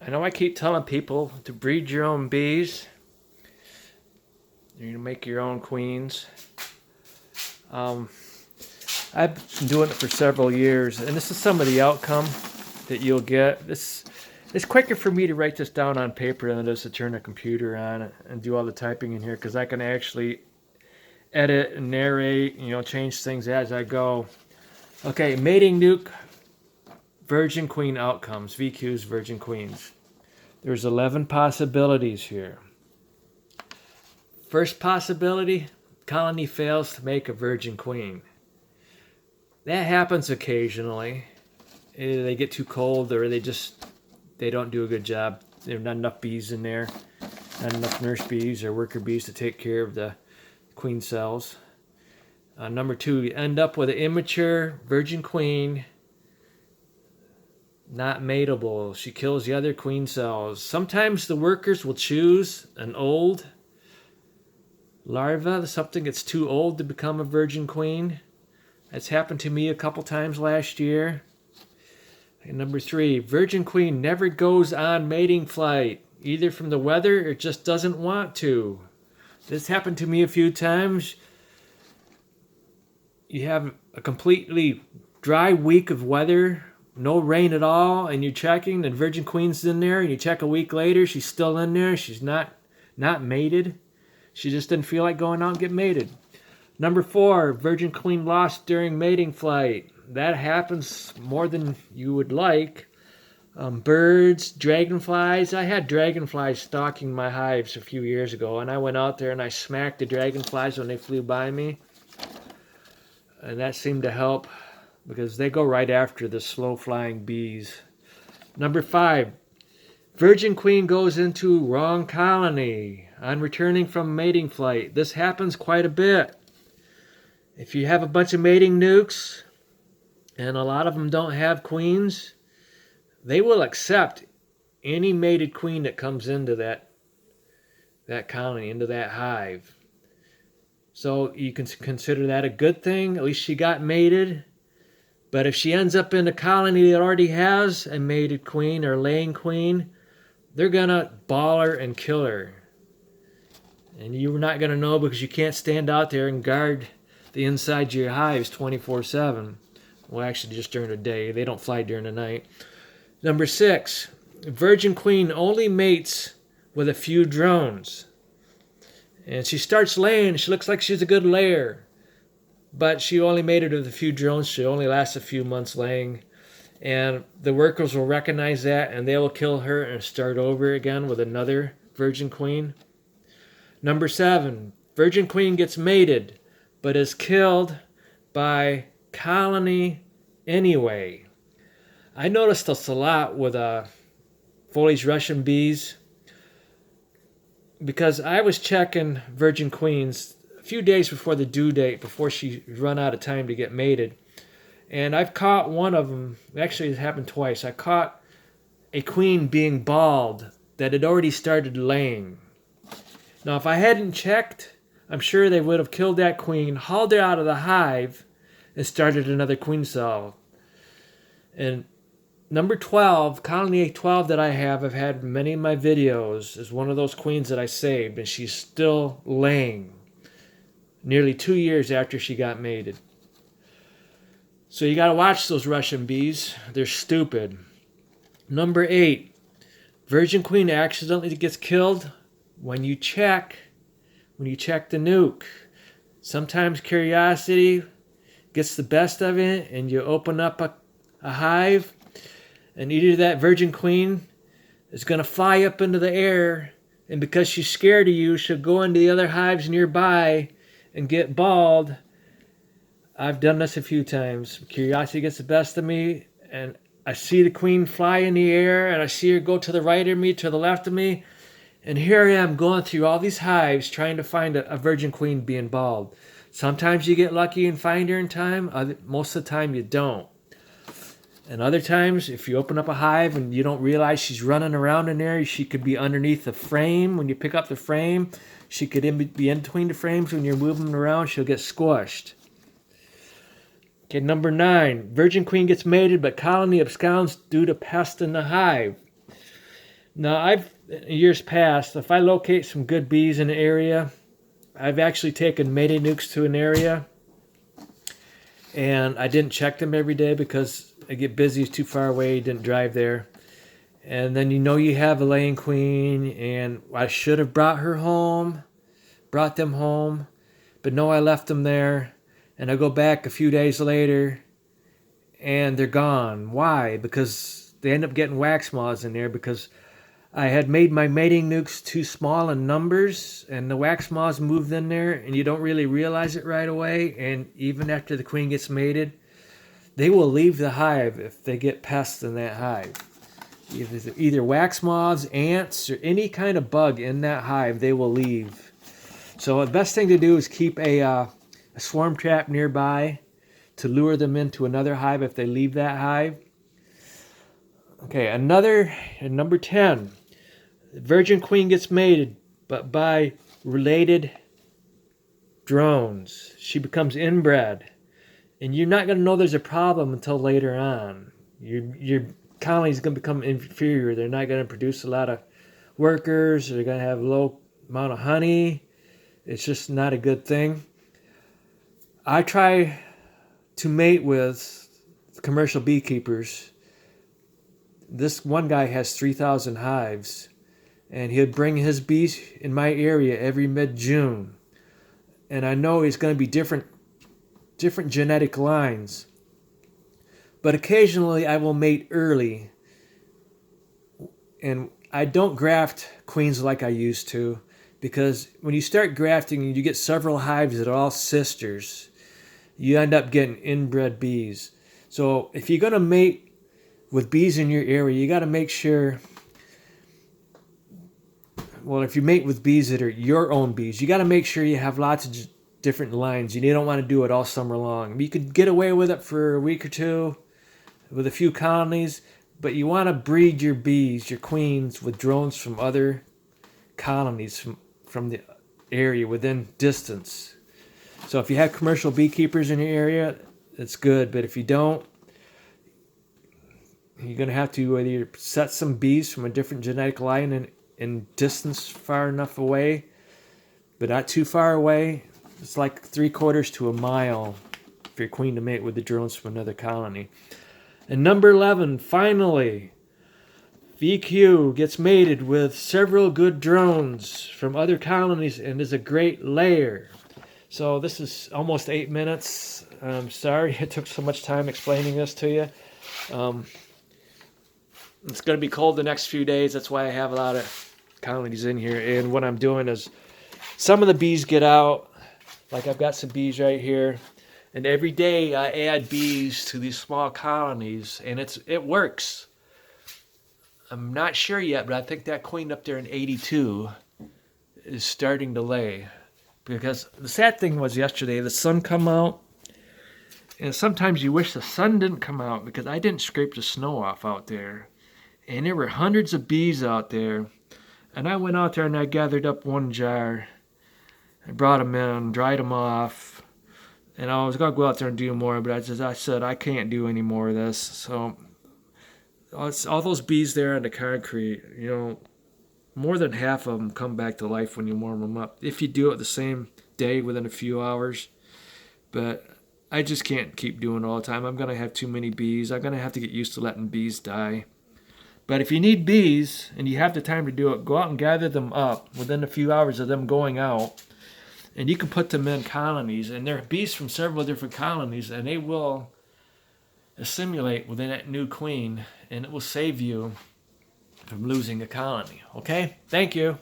I know I keep telling people to breed your own bees. You're gonna make your own queens. I've been doing it for several years, and this is some of the outcome that you'll get. It's quicker for me to write this down on paper than it is to turn the computer on and do all the typing in here, because I can actually edit and narrate, change things as I go. Okay, mating nuke, virgin queen outcomes, VQs, virgin queens. There's 11 possibilities here. First possibility, colony fails to make a virgin queen. That happens occasionally. Either they get too cold or they don't do a good job. There's not enough bees in there, not enough nurse bees or worker bees to take care of the queen cells. Number two, you end up with an immature virgin queen, not mateable. She kills the other queen cells. Sometimes the workers will choose an old larva, something that's too old to become a virgin queen. That's happened to me a couple times last year. And number three, virgin queen never goes on mating flight, either from the weather or just doesn't want to. This happened to me a few times. You have a completely dry week of weather, no rain at all, and you're checking, and virgin queen's in there, and you check a week later, she's still in there, she's not mated. She just didn't feel like going out and get mated. Number four, virgin queen lost during mating flight. That happens more than you would like. Birds, dragonflies. I had dragonflies stalking my hives a few years ago, and I went out there and I smacked the dragonflies when they flew by me. And that seemed to help because they go right after the slow-flying bees. Number five, virgin queen goes into wrong colony on returning from mating flight. This happens quite a bit. If you have a bunch of mating nukes, and a lot of them don't have queens, they will accept any mated queen that comes into that colony, into that hive. So you can consider that a good thing. At least she got mated. But if she ends up in a colony that already has a mated queen or laying queen, they're going to ball her and kill her. And you're not going to know because you can't stand out there and guard the inside of your hives 24/7. Well, actually, just during the day. They don't fly during the night. Number six, virgin queen only mates with a few drones. And she starts laying. She looks like she's a good layer. But she only mated with a few drones. She only lasts a few months laying. And the workers will recognize that, and they will kill her and start over again with another virgin queen. Number seven, virgin queen gets mated, but is killed by colony anyway. I noticed this a lot with foliage Russian bees because I was checking virgin queens a few days before the due date, before she run out of time to get mated. And I've caught one of them, actually it happened twice. I caught a queen being bald that had already started laying. Now if I hadn't checked, I'm sure they would have killed that queen, hauled her out of the hive, and started another queen cell. And number 12, colony 12 that I've had in many of my videos, is one of those queens that I saved, and she's still laying nearly 2 years after she got mated. So you got to watch those Russian bees. They're stupid. Number 8, virgin queen accidentally gets killed when you check the nuke. Sometimes curiosity gets the best of it, and you open up a hive, and either that virgin queen is going to fly up into the air, and because she's scared of you, she'll go into the other hives nearby and get bald. I've done this a few times. Curiosity gets the best of me, and I see the queen fly in the air, and I see her go to the right of me, to the left of me, and here I am going through all these hives trying to find a virgin queen being bald. Sometimes you get lucky and find her in time. Most of the time you don't. And other times, if you open up a hive and you don't realize she's running around in there, she could be underneath the frame. When you pick up the frame, she could be in between the frames. When you're moving around, she'll get squished. Okay, number 9. Virgin queen gets mated, but colony absconds due to pest in the hive. Now, in years past, if I locate some good bees in an area, I've actually taken mating nukes to an area, and I didn't check them every day because I get busy, it's too far away, didn't drive there. And then you have a laying queen, and I should have brought them home, but no, I left them there, and I go back a few days later, and they're gone. Why? Because they end up getting wax moths in there because I had made my mating nukes too small in numbers, and the wax moths moved in there, and you don't really realize it right away. And even after the queen gets mated, they will leave the hive if they get pests in that hive. Either wax moths, ants, or any kind of bug in that hive, they will leave. So the best thing to do is keep a swarm trap nearby to lure them into another hive if they leave that hive. Okay, number 10. The virgin queen gets mated, but by related drones. She becomes inbred. And you're not going to know there's a problem until later on. Your colony is going to become inferior. They're not going to produce a lot of workers. They're going to have a low amount of honey. It's just not a good thing. I try to mate with commercial beekeepers. This one guy has 3,000 hives, and he'd bring his bees in my area every mid-June. And I know he's going to be different genetic lines. But occasionally I will mate early. And I don't graft queens like I used to, because when you start grafting and you get several hives that are all sisters, you end up getting inbred bees. So if you're going to mate with bees in your area, you got to make sure, well, if you mate with bees that are your own bees, you got to make sure you have lots of different lines. You don't want to do it all summer long. You could get away with it for a week or two with a few colonies, but you want to breed your bees, your queens, with drones from other colonies from the area within distance. So if you have commercial beekeepers in your area, it's good. But if you don't, you're going to have to either set some bees from a different genetic line in distance far enough away, but not too far away. It's like 3/4 to a mile for your queen to mate with the drones from another colony. And number 11, finally, VQ gets mated with several good drones from other colonies and is a great layer. So this is almost 8 minutes. I'm sorry it took so much time explaining this to you. It's going to be cold the next few days. That's why I have a lot of colonies in here. And what I'm doing is some of the bees get out. Like I've got some bees right here. And every day I add bees to these small colonies. And it works. I'm not sure yet, but I think that queen up there in 82 is starting to lay. Because the sad thing was yesterday, the sun come out. And sometimes you wish the sun didn't come out because I didn't scrape the snow off out there. And there were hundreds of bees out there. And I went out there and I gathered up one jar. I brought them in, dried them off. And I was going to go out there and do more, but I said I can't do any more of this. So all those bees there on the concrete, more than half of them come back to life when you warm them up. If you do it the same day within a few hours. But I just can't keep doing it all the time. I'm going to have too many bees. I'm going to have to get used to letting bees die. But if you need bees and you have the time to do it, go out and gather them up within a few hours of them going out. And you can put them in colonies. And they're bees from several different colonies. And they will assimilate within that new queen. And it will save you from losing a colony. Okay? Thank you.